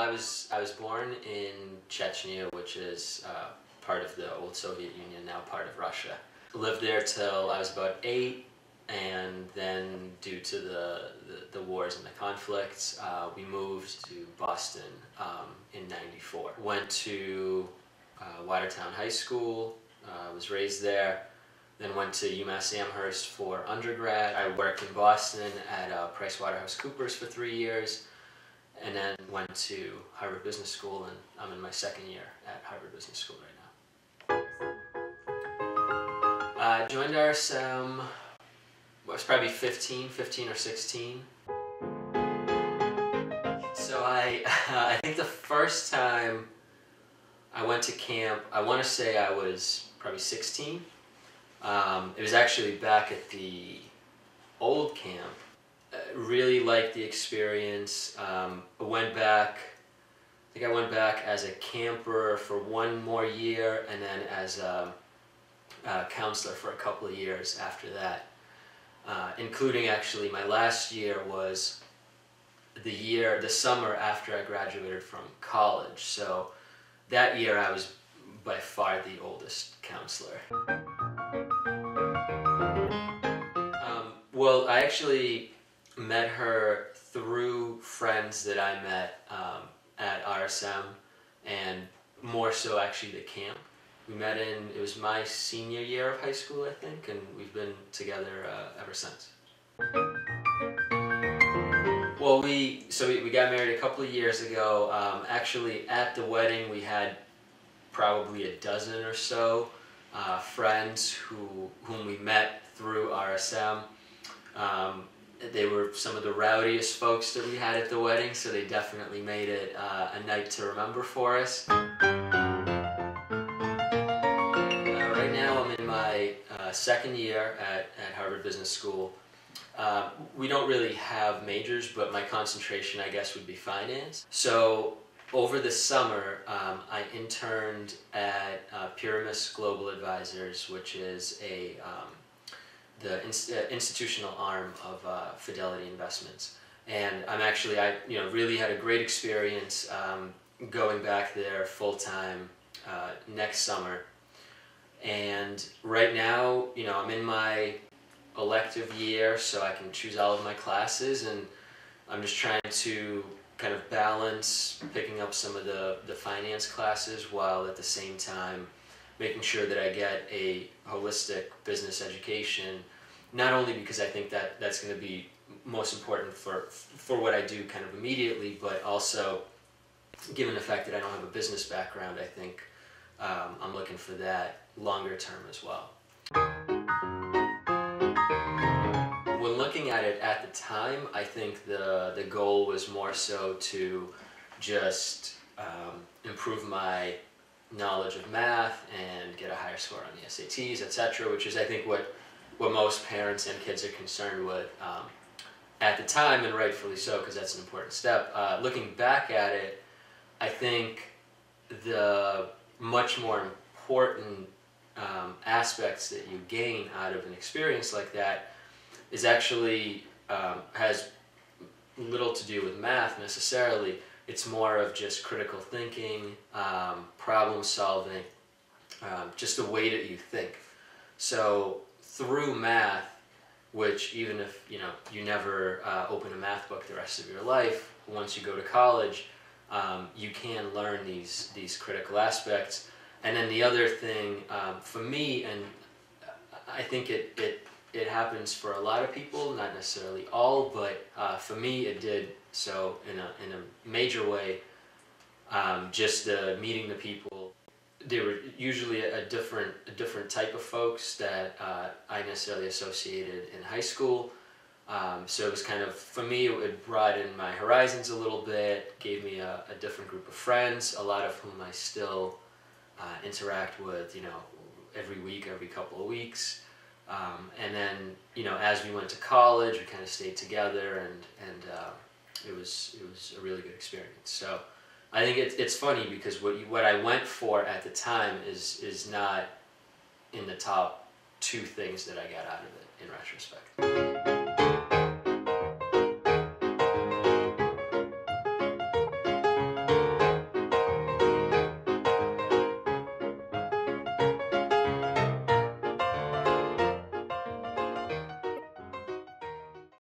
I was born in Chechnya, which is part of the old Soviet Union, now part of Russia. Lived there till I was about 8, and then due to the wars and the conflicts, we moved to Boston in '94. Went to Watertown High School, was raised there, then went to UMass Amherst for undergrad. I worked in Boston at PricewaterhouseCoopers for 3 years, and then went to Harvard Business School, and I'm in my 2nd year at Harvard Business School right now. I joined RSM, I was probably 15 or 16. So I think the first time I went to camp, I want to say I was probably 16. It was actually back at the old camp. Really liked the experience. I went back as a camper for 1 more year, and then as a counselor for a couple of years after that. Including actually my last year was the summer after I graduated from college. So that year I was by far the oldest counselor. Well, I actually met her through friends that I met at RSM, and more so actually the camp. We met it was my senior year of high school, I think, and we've been together ever since. Well, we got married a couple of years ago. Actually, at the wedding, we had probably a dozen or so friends whom we met through RSM. They were some of the rowdiest folks that we had at the wedding, so they definitely made it a night to remember for us. Right now I'm in my 2nd year at Harvard Business School. We don't really have majors, but my concentration, I guess, would be finance. So over the summer, I interned at Pyramus Global Advisors, which is the institutional arm of Fidelity Investments. And I really had a great experience going back there full-time next summer. And right now, I'm in my elective year, so I can choose all of my classes, and I'm just trying to kind of balance picking up some of the finance classes while at the same time making sure that I get a holistic business education, not only because I think that that's going to be most important for what I do kind of immediately, but also given the fact that I don't have a business background, I think I'm looking for that longer term as well. When looking at it at the time, I think the goal was more so to just improve my knowledge of math and get a higher score on the SATs, etc., which is I think what most parents and kids are concerned with at the time, and rightfully so, because that's an important step. Looking back at it, I think the much more important aspects that you gain out of an experience like that is actually has little to do with math necessarily. It's more of just critical thinking, problem solving, just the way that you think. So through math, which even if you never open a math book the rest of your life, once you go to college, you can learn these critical aspects. And then the other thing for me, and I think it happens for a lot of people, not necessarily all, but for me it did so in a major way. Just meeting the people, they were usually a different type of folks that I necessarily associated in high school. So it was kind of, for me, it broadened my horizons a little bit, gave me a different group of friends, a lot of whom I still interact with, every week, every couple of weeks. And then, as we went to college, we kind of stayed together, and it was a really good experience. So I think it's funny because what I went for at the time is not in the top 2 things that I got out of it in retrospect.